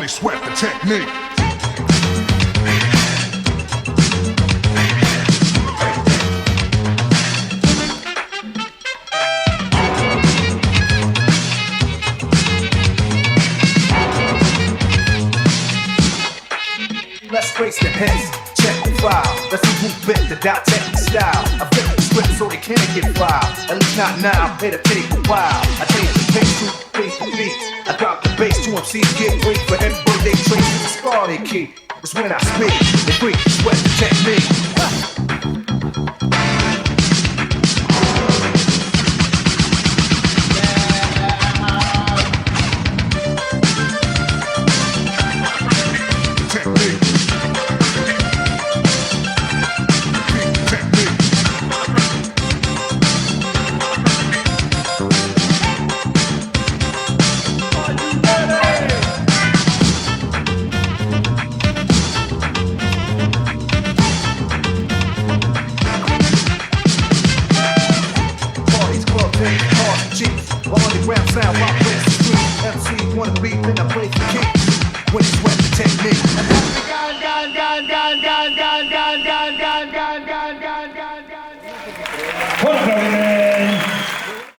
really sweat the technique. Let's grace the heads, check the file. Let's see who bit the dot technique style. I flip the script so they can't get filed. At least not now, pay the penny for a while. I change the pace to face the beats. I drop the bass to MCs, get wait for every birthday trace. The scar they keep. It's when I speak, they freak, sweat the technique.